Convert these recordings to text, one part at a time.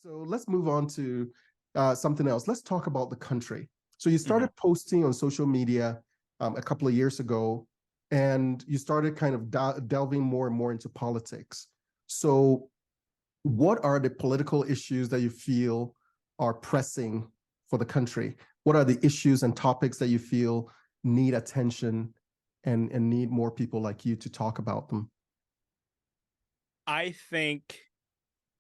So let's move on to something else. Let's talk about the country. So you started posting on social media a couple of years ago, and you started kind of delving more and more into politics. So what are the political issues that you feel are pressing for the country? What are the issues and topics that you feel need attention and need more people like you to talk about them? I think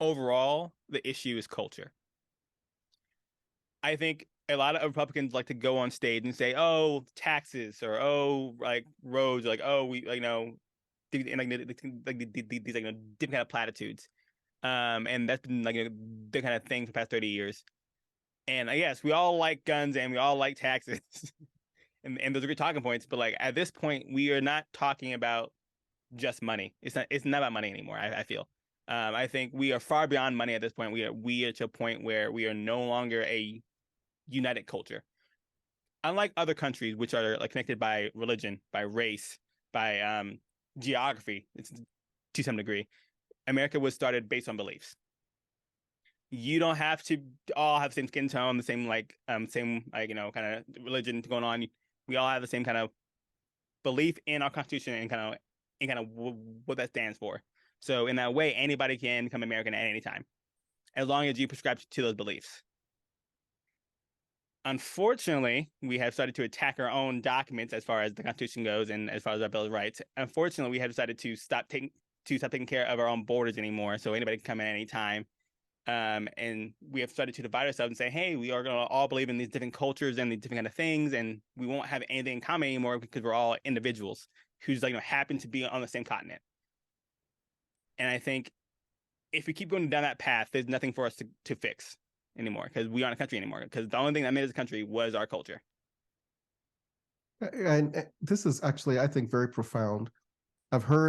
overall, the issue is culture. I think a lot of Republicans like to go on stage and say, "Oh, taxes," or "Oh, like roads," or like, "Oh, we like these different kind of platitudes." And that's been the kind of thing for the past 30 years. And yes, we all like guns and we all like taxes, and those are good talking points. But like at this point, we are not talking about just money. It's not about money anymore. I feel. I think we are far beyond money at this point. We are to a point where we are no longer a united culture. Unlike other countries, which are like connected by religion, by race, by geography, to some degree, America was started based on beliefs. You don't have to all have the same skin tone, the same kind of religion going on. We all have the same kind of belief in our Constitution and kind of what that stands for. So in that way, anybody can become American at any time, as long as you prescribe to those beliefs. Unfortunately, we have started to attack our own documents as far as the Constitution goes and as far as our Bill of Rights. Unfortunately, we have decided to stop taking care of our own borders anymore, so anybody can come in at any time. And we have started to divide ourselves and say, hey, we are going to all believe in these different cultures and these different kind of things, and we won't have anything in common anymore because we're all individuals who's happen to be on the same continent. And I think if we keep going down that path, there's nothing for us to fix anymore because we aren't a country anymore. Because the only thing that made us a country was our culture. And this is actually, I think, very profound.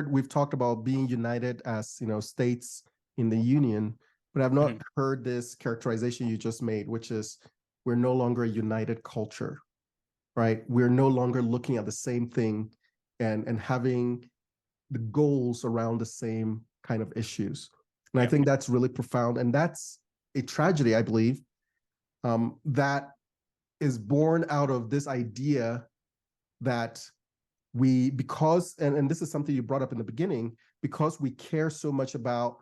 We've talked about being united as, states in the union, but I've not heard this characterization you just made, which is we're no longer a united culture, right? We're no longer looking at the same thing and having the goals around the same kind of issues. And I think that's really profound. And that's a tragedy, I believe, that is born out of this idea that and this is something you brought up in the beginning, because we care so much about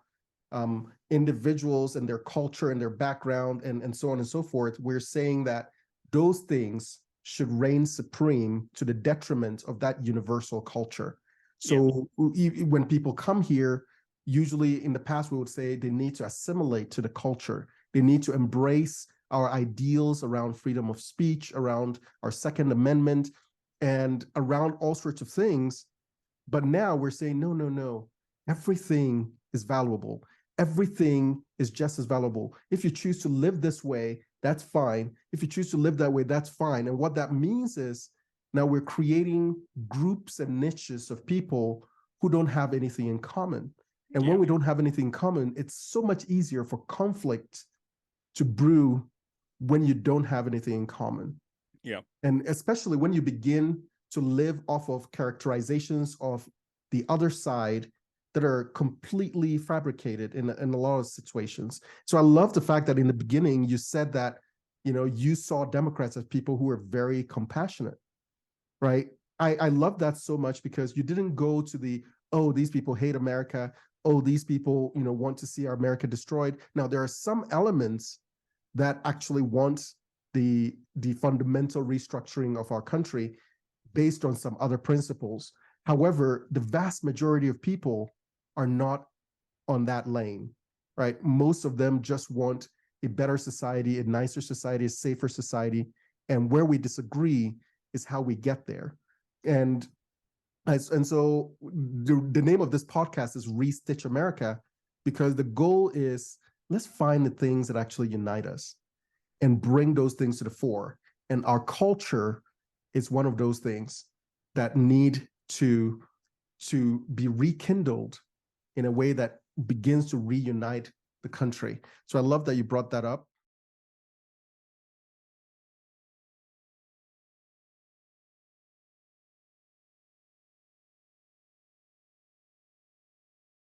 individuals and their culture and their background and so on and so forth, we're saying that those things should reign supreme to the detriment of that universal culture. So when people come here, usually in the past, we would say they need to assimilate to the culture. They need to embrace our ideals around freedom of speech, around our Second Amendment, and around all sorts of things. But now we're saying, no, no, no. Everything is valuable. Everything is just as valuable. If you choose to live this way, that's fine. If you choose to live that way, that's fine. And what that means is now we're creating groups and niches of people who don't have anything in common. And when we don't have anything in common, it's so much easier for conflict to brew when you don't have anything in common. Yeah. And especially when you begin to live off of characterizations of the other side that are completely fabricated in a lot of situations. So I love the fact that in the beginning you said that, you saw Democrats as people who were very compassionate, right? I love that so much because you didn't go to these people hate America. Oh, these people, want to see our America destroyed. Now, there are some elements that actually want the fundamental restructuring of our country based on some other principles. However, the vast majority of people are not on that lane, right? Most of them just want a better society, a nicer society, a safer society. And where we disagree is how we get there. And so the name of this podcast is Restitch America, because the goal is let's find the things that actually unite us and bring those things to the fore. And our culture is one of those things that need to be rekindled in a way that begins to reunite the country. So I love that you brought that up.